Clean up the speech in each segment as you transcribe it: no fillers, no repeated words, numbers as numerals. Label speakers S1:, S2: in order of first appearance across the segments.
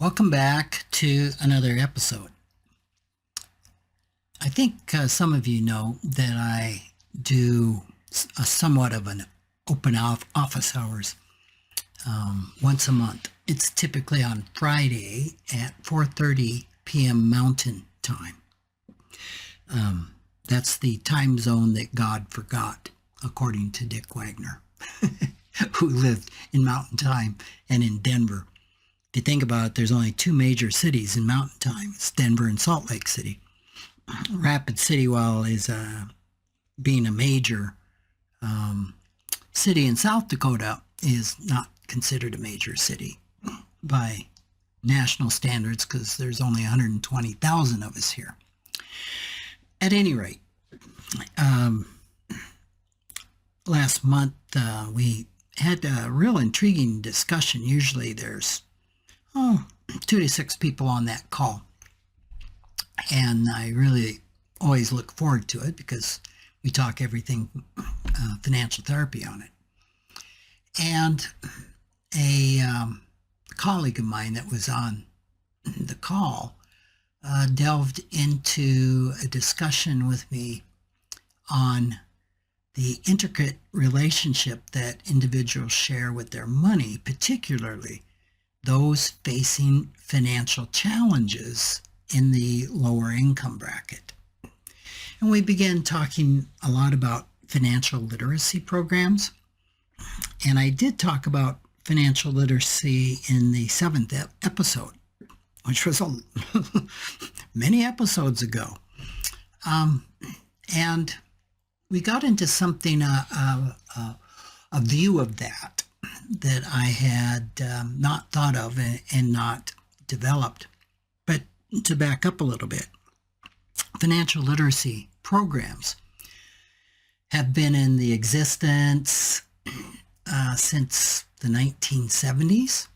S1: Welcome back to another episode. I think some of you know that I do a somewhat of an open office hours once a month. It's typically on Friday at 4:30 p.m. Mountain Time. That's the time zone that God forgot, according to Dick Wagner, who lived in Mountain Time and in Denver. If you think about it, there's only two major cities in Mountain Time. It's Denver and Salt Lake City. Rapid City, while is being a major city in South Dakota, is not considered a major city by national standards because there's only 120,000 of us here. At any rate, last month we had a real intriguing discussion. Usually there's 2 to 6 people on that call. And I really always look forward to it because we talk everything financial therapy on it. And a colleague of mine that was on the call delved into a discussion with me on the intricate relationship that individuals share with their money, particularly those facing financial challenges in the lower income bracket. And we began talking a lot about financial literacy programs. And I did talk about financial literacy in the 7th episode, which was many episodes ago. And we got into something, a view of that I had not thought of and not developed. But to back up a little bit, financial literacy programs have been in the existence since the 1970s.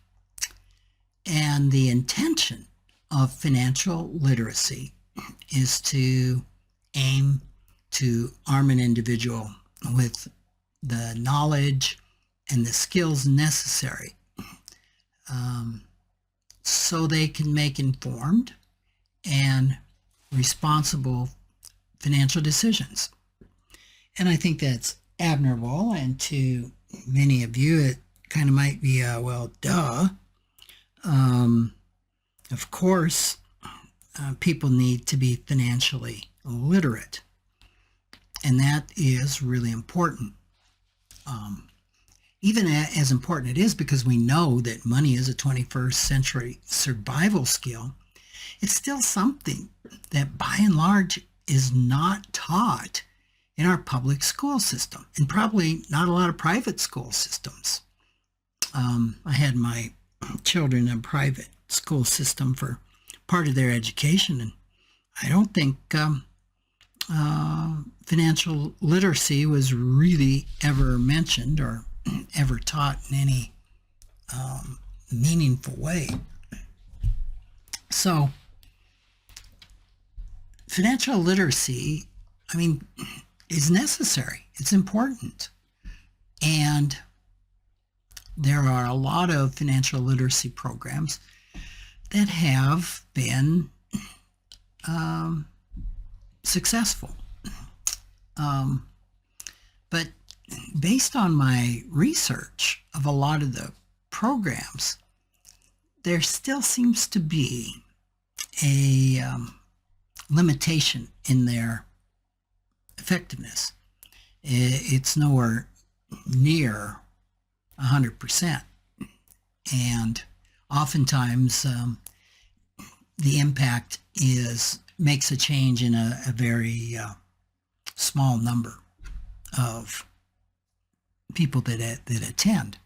S1: And the intention of financial literacy is to aim to arm an individual with the knowledge and the skills necessary so they can make informed and responsible financial decisions. And I think that's admirable. And to many of you, it kind of might be, well, duh. Of course, people need to be financially literate. And that is really important. Even as important it is because we know that money is a 21st century survival skill, it's still something that by and large is not taught in our public school system, and probably not a lot of private school systems. I had my children in a private school system for part of their education, and I don't think financial literacy was really ever mentioned or ever taught in any meaningful way. So financial literacy, is necessary. It's important. And there are a lot of financial literacy programs that have been successful. But based on my research of a lot of the programs, there still seems to be a limitation in their effectiveness. It's nowhere near 100%. And oftentimes the impact makes a change in a very small number of people that attend.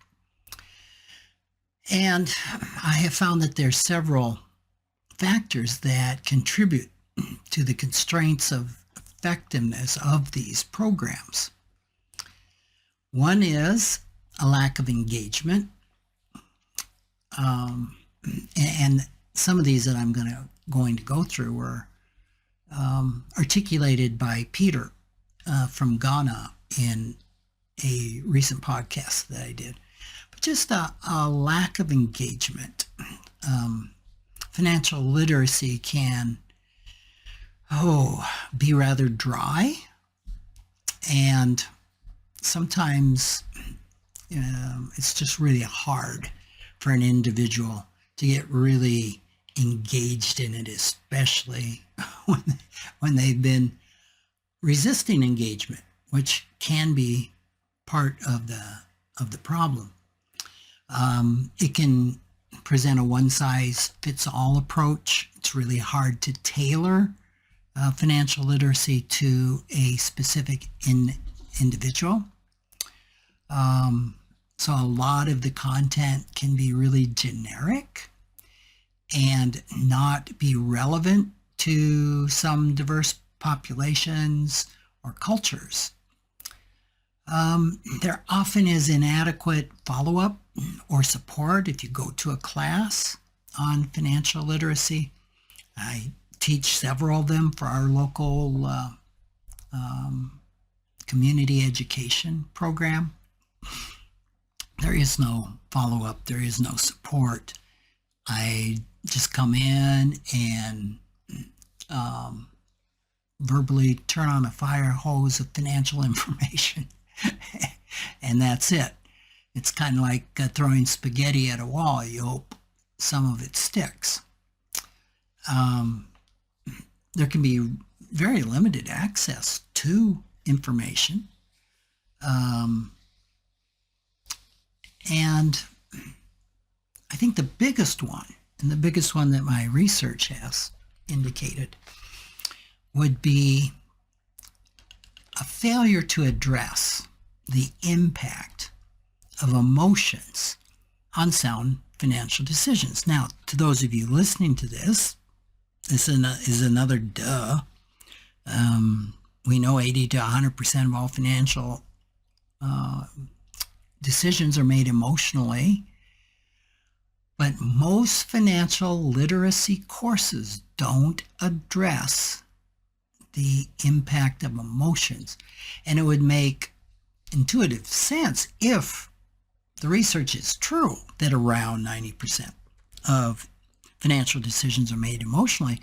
S1: And I have found that there's several factors that contribute to the constraints of effectiveness of these programs. One is a lack of engagement. And some of these that I'm going to go through were articulated by Peter from Ghana in a recent podcast that I did. But just a lack of engagement. financial literacy can, be rather dry, and sometimes it's just really hard for an individual to get really engaged in it, especially when they've been resisting engagement, which can be part of the problem. It can present a one-size-fits-all approach. It's really hard to tailor financial literacy to a specific individual. So a lot of the content can be really generic and not be relevant to some diverse populations or cultures. There often is inadequate follow-up or support if you go to a class on financial literacy. I teach several of them for our local community education program. There is no follow-up, there is no support. I just come in and verbally turn on a fire hose of financial information, and that's it. It's kind of like throwing spaghetti at a wall. You hope some of it sticks. There can be very limited access to information. And I think the biggest one, and the biggest one that my research has indicated, would be a failure to address the impact of emotions on sound financial decisions. Now, to those of you listening to this is another duh. We know 80 to 100% of all financial decisions are made emotionally, but most financial literacy courses don't address the impact of emotions. And it would make intuitive sense if the research is true that around 90% of financial decisions are made emotionally.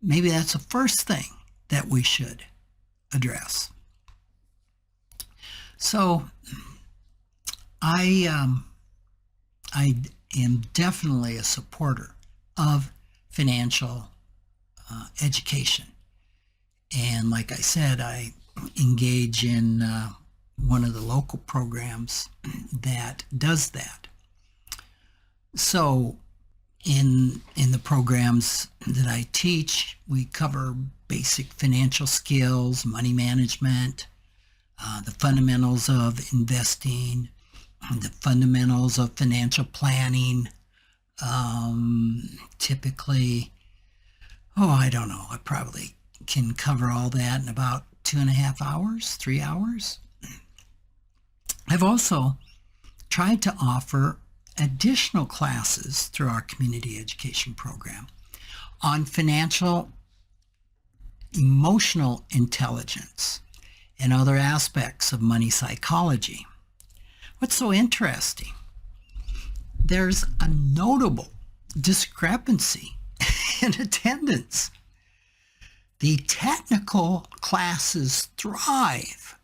S1: Maybe that's the first thing that we should address. So I am definitely a supporter of financial education. And like I said, I engage in one of the local programs that does that. So in the programs that I teach, we cover basic financial skills, money management, the fundamentals of investing, the fundamentals of financial planning. Typically, I don't know, I probably can cover all that in about 2.5 hours, 3 hours. I've also tried to offer additional classes through our community education program on financial emotional intelligence and other aspects of money psychology. What's so interesting? There's a notable discrepancy in attendance. The technical classes thrive.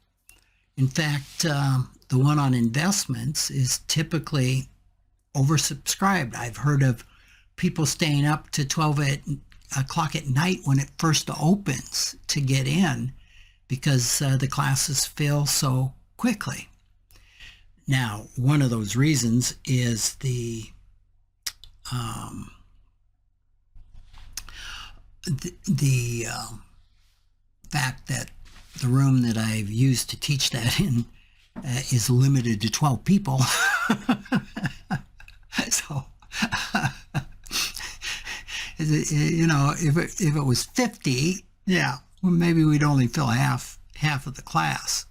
S1: In fact, the one on investments is typically oversubscribed. I've heard of people staying up to 12 o'clock at night when it first opens to get in because the classes fill so quickly. Now, one of those reasons is the fact that the room that I've used to teach that in is limited to 12 people. So, if it was 50, well, maybe we'd only fill half of the class.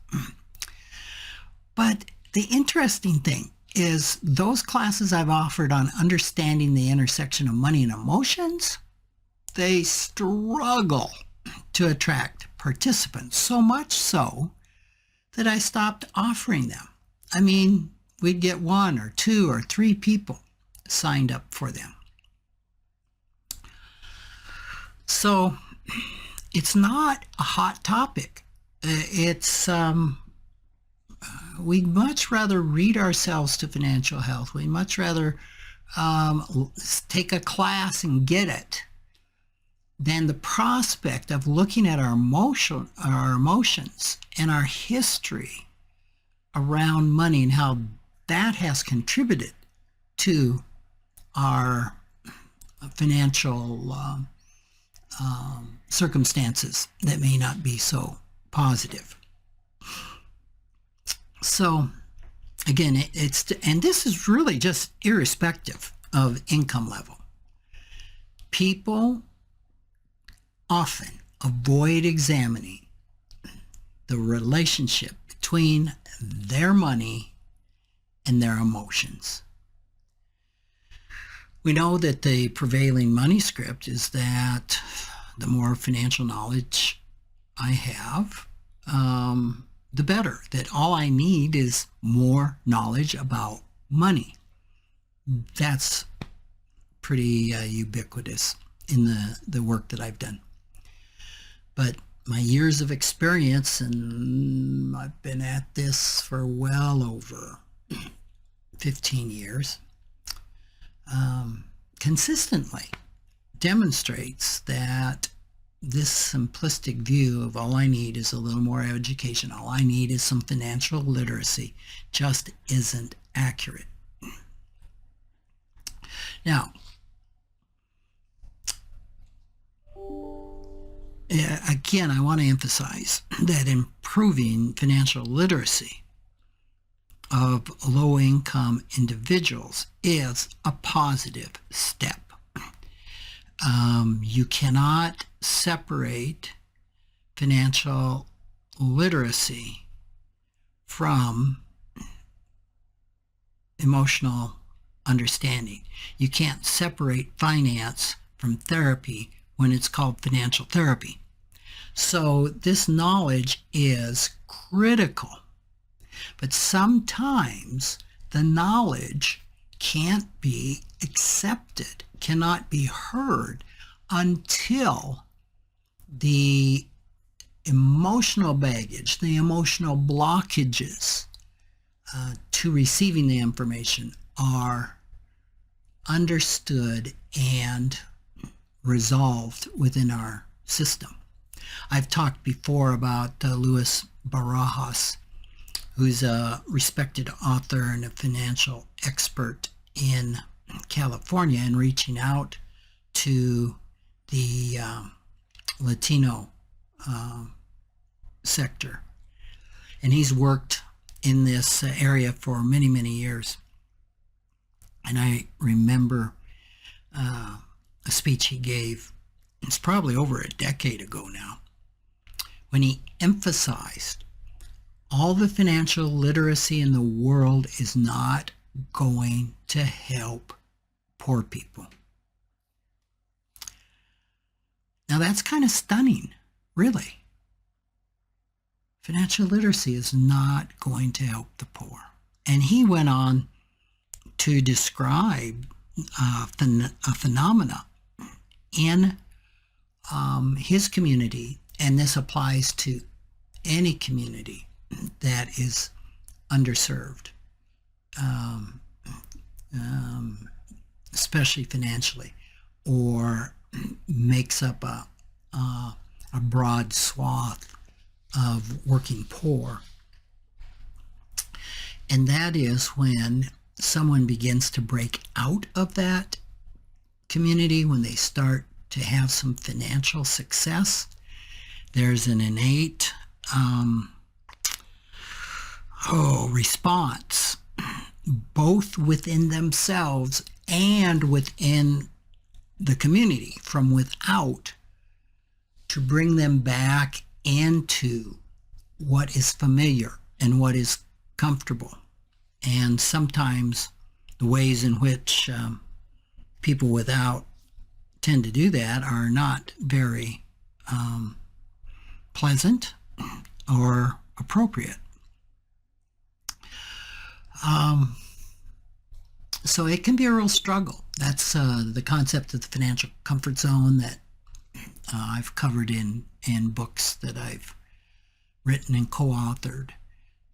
S1: But the interesting thing is those classes I've offered on understanding the intersection of money and emotions, they struggle to attract participants, so much so that I stopped offering them. I mean, we'd get 1 or 2 or 3 people signed up for them. So it's not a hot topic. It's we'd much rather read ourselves to financial health. We'd much rather take a class and get it than the prospect of looking at our emotions and our history around money and how that has contributed to our financial circumstances that may not be so positive. So again, and this is really just irrespective of income level. People often avoid examining the relationship between their money and their emotions. We know that the prevailing money script is that the more financial knowledge I have, the better. That all I need is more knowledge about money. That's pretty ubiquitous in the work that I've done. But my years of experience, and I've been at this for well over 15 years, consistently demonstrates that this simplistic view of all I need is a little more education, all I need is some financial literacy, just isn't accurate. Now, again, I want to emphasize that improving financial literacy of low-income individuals is a positive step. You cannot separate financial literacy from emotional understanding. You can't separate finance from therapy when it's called financial therapy. So this knowledge is critical, but sometimes the knowledge can't be accepted, cannot be heard until the emotional baggage, the emotional blockages to receiving the information are understood and resolved within our system. I've talked before about Louis Barajas, who's a respected author and a financial expert in California, and reaching out to the Latino sector. And he's worked in this area for many, many years. And I remember a speech he gave, it's probably over a decade ago now, when he emphasized all the financial literacy in the world is not going to help poor people. Now that's kind of stunning, really. Financial literacy is not going to help the poor. And he went on to describe a phenomena in his community, and this applies to any community that is underserved, especially financially, or makes up a broad swath of working poor. And that is when someone begins to break out of that community, when they start to have some financial success, there's an innate response, both within themselves and within the community from without, to bring them back into what is familiar and what is comfortable. And sometimes the ways in which people without tend to do that are not very pleasant or appropriate. So it can be a real struggle. That's the concept of the financial comfort zone that I've covered in books that I've written and co-authored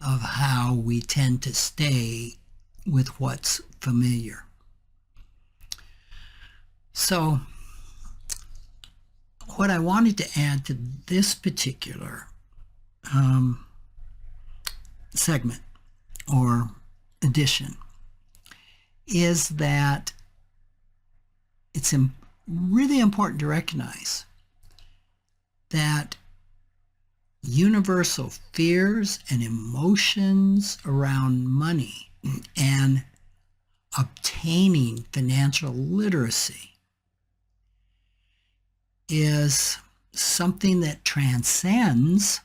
S1: of how we tend to stay with what's familiar. So what I wanted to add to this particular segment or edition is that it's really important to recognize that universal fears and emotions around money and obtaining financial literacy is something that transcends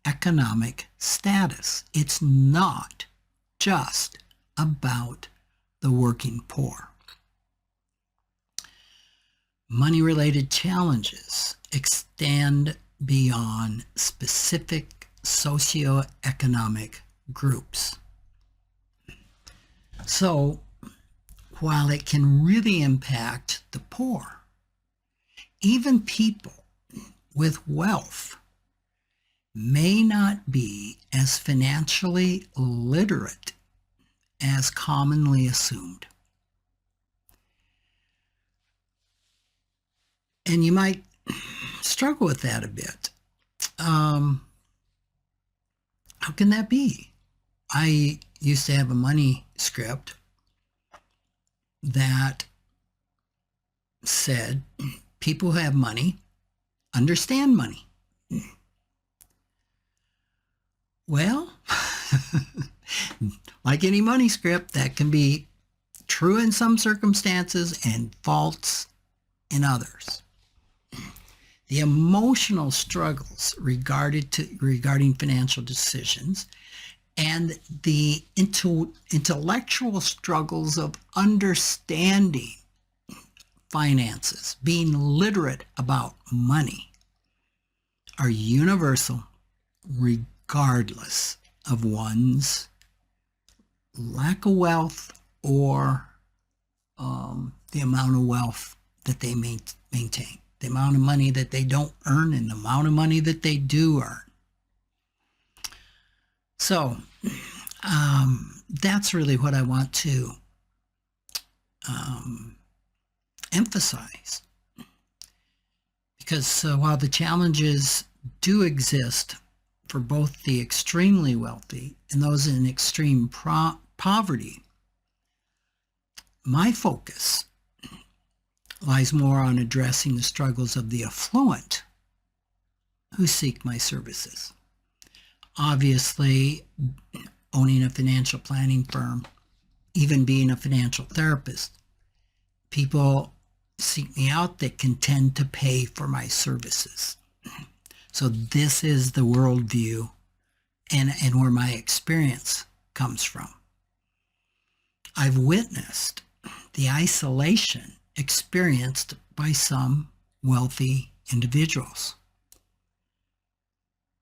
S1: economic status. It's not just about the working poor. Money-related challenges extend beyond specific socioeconomic groups. So, while it can really impact the poor, even people with wealth may not be as financially literate as commonly assumed. And you might struggle with that a bit. How can that be? I used to have a money script that said people who have money understand money. Well, like any money script, that can be true in some circumstances and false in others. The emotional struggles regarding financial decisions and the intellectual struggles of understanding finances, being literate about money, are universal regardless of one's lack of wealth or the amount of wealth that they maintain, the amount of money that they don't earn and the amount of money that they do earn. So that's really what I want to emphasize, because while the challenges do exist for both the extremely wealthy and those in extreme poverty, my focus lies more on addressing the struggles of the affluent who seek my services. Obviously, owning a financial planning firm, even being a financial therapist, people seek me out that can tend to pay for my services. So this is the worldview and where my experience comes from. I've witnessed the isolation experienced by some wealthy individuals,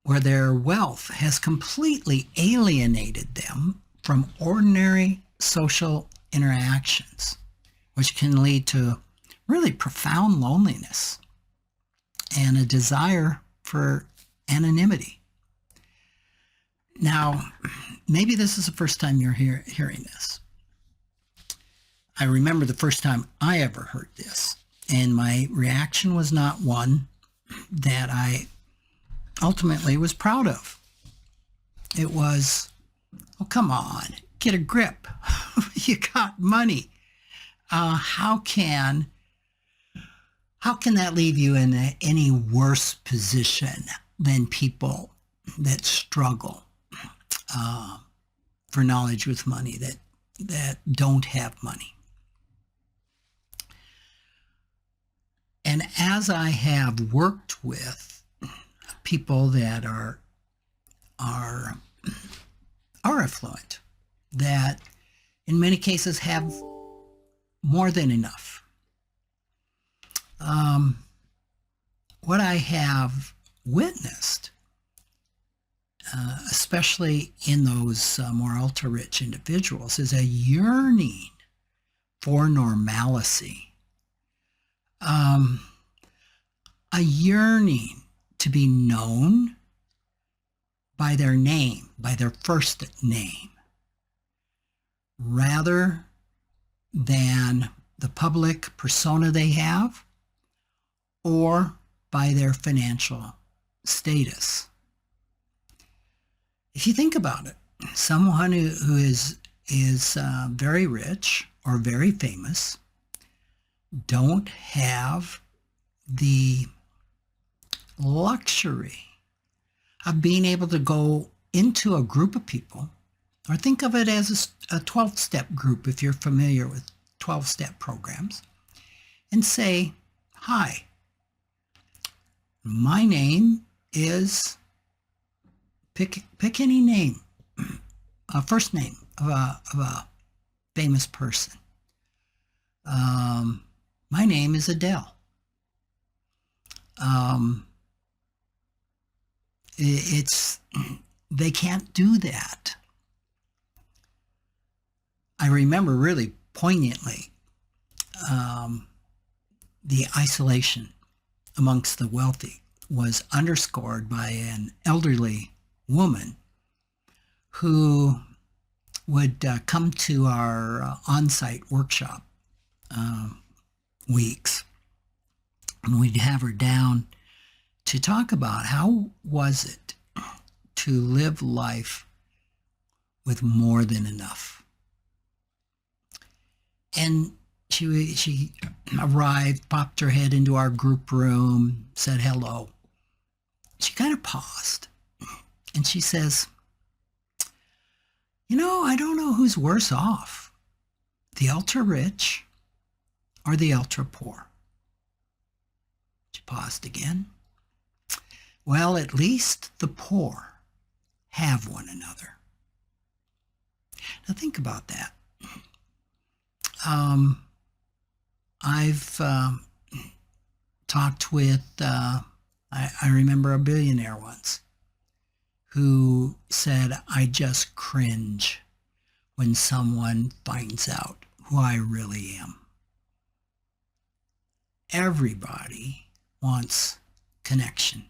S1: where their wealth has completely alienated them from ordinary social interactions, which can lead to really profound loneliness and a desire for anonymity. Now, maybe this is the first time you're hearing this. I remember the first time I ever heard this, and my reaction was not one that I ultimately was proud of. It was, oh, come on, get a grip. You got money. How can that leave you in any worse position than people that struggle for knowledge with money, that don't have money? And as I have worked with people that are affluent, that in many cases have more than enough, what I have witnessed, especially in those more ultra-rich individuals, is a yearning for normalcy. a yearning to be known by their name, by their first name, rather than the public persona they have or by their financial status. If you think about it, someone who is very rich or very famous don't have the luxury of being able to go into a group of people, or think of it as a 12-step group if you're familiar with 12-step programs, and say, hi, my name is, pick any name, a first name of a famous person. My name is Adele. They can't do that. I remember really poignantly the isolation amongst the wealthy was underscored by an elderly woman who would come to our on-site workshop weeks, and we'd have her down to talk about how was it to live life with more than enough. And she arrived, popped her head into our group room, said hello. She kind of paused, and she says, I don't know who's worse off, the ultra-rich or the ultra-poor. She paused again. Well, at least the poor have one another. Now think about that. I've talked with, I remember a billionaire once who said, I just cringe when someone finds out who I really am. Everybody wants connection.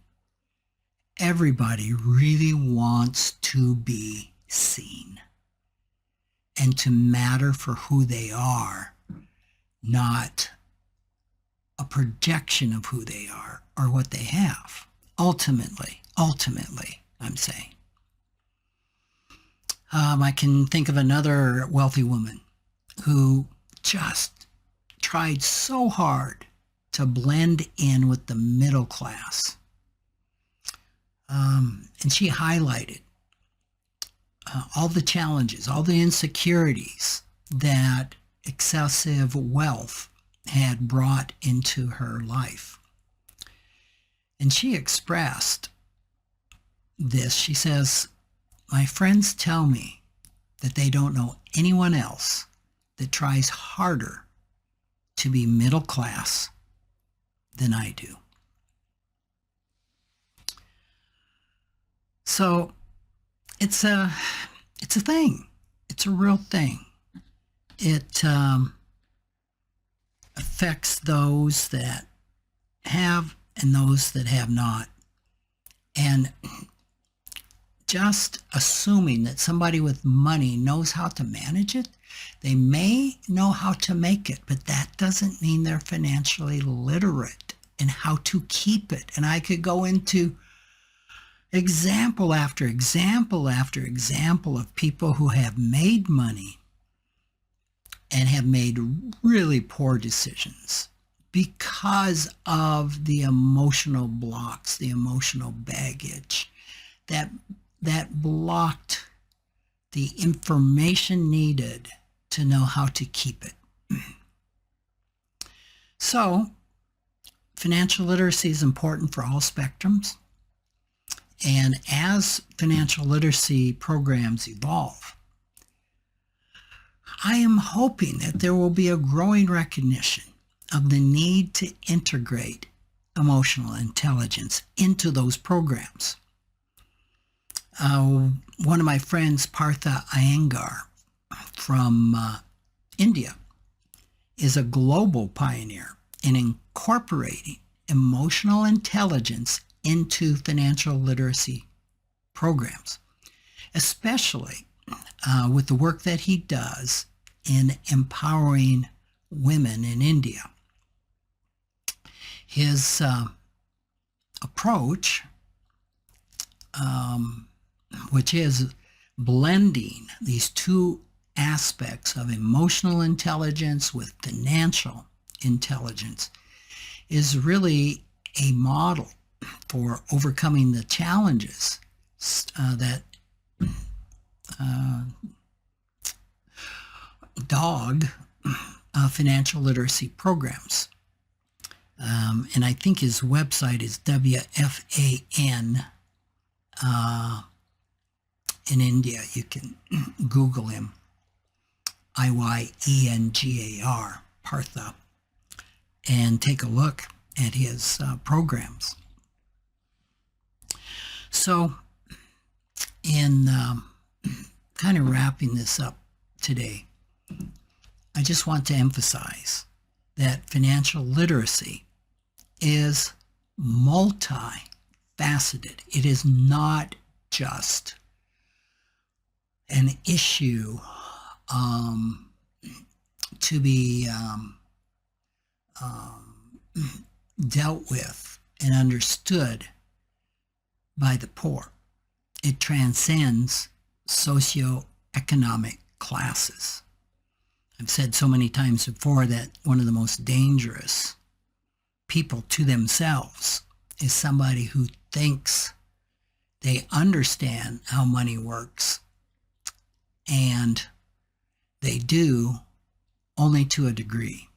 S1: Everybody really wants to be seen and to matter for who they are, not a projection of who they are or what they have. Ultimately, I'm saying. I can think of another wealthy woman who just tried so hard to blend in with the middle class. And she highlighted all the challenges, all the insecurities that excessive wealth had brought into her life. And she expressed this. She says, my friends tell me that they don't know anyone else that tries harder to be middle class than I do. So it's a thing. It's a real thing. It affects those that have and those that have not. And just assuming that somebody with money knows how to manage it, they may know how to make it, but that doesn't mean they're financially literate in how to keep it. And I could go into example after example after example of people who have made money and have made really poor decisions because of the emotional blocks, the emotional baggage that blocked the information needed to know how to keep it. So, financial literacy is important for all spectrums. And as financial literacy programs evolve, I am hoping that there will be a growing recognition of the need to integrate emotional intelligence into those programs. One of my friends, Partha Iyengar from India, is a global pioneer in incorporating emotional intelligence into financial literacy programs, especially with the work that he does in empowering women in India. His approach, which is blending these two aspects of emotional intelligence with financial intelligence, is really a model for overcoming the challenges that dog financial literacy programs. And I think his website is WFAN in India. You can Google him, IYENGAR, Partha, and take a look at his programs. So, in kind of wrapping this up today, I just want to emphasize that financial literacy is multifaceted. It is not just an issue to be dealt with and understood by the poor. It transcends socioeconomic classes. I've said so many times before that one of the most dangerous people to themselves is somebody who thinks they understand how money works, and they do only to a degree.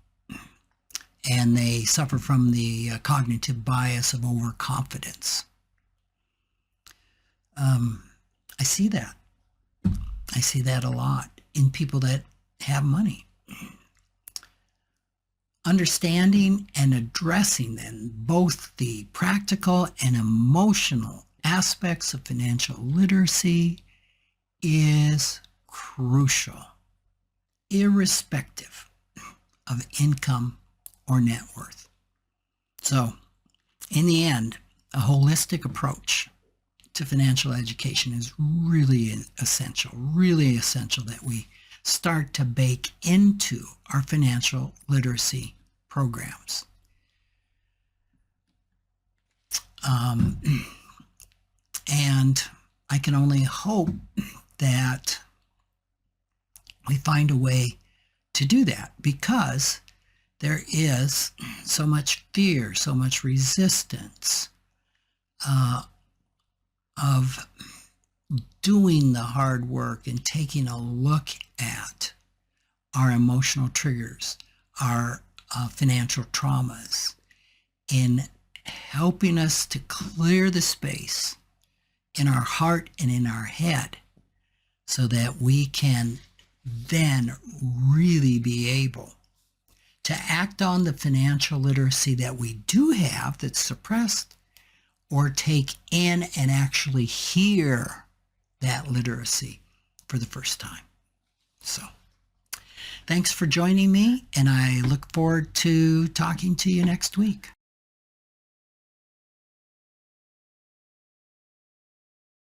S1: And they suffer from the cognitive bias of overconfidence. I see that. I see that a lot in people that have money. Understanding and addressing then both the practical and emotional aspects of financial literacy is crucial, irrespective of income or net worth. So, in the end, a holistic approach to financial education is really essential that we start to bake into our financial literacy programs. And I can only hope that we find a way to do that, because there is so much fear, so much resistance of doing the hard work and taking a look at our emotional triggers, our financial traumas, in helping us to clear the space in our heart and in our head so that we can then really be able to act on the financial literacy that we do have that's suppressed, or take in and actually hear that literacy for the first time. So, thanks for joining me, and I look forward to talking to you next week.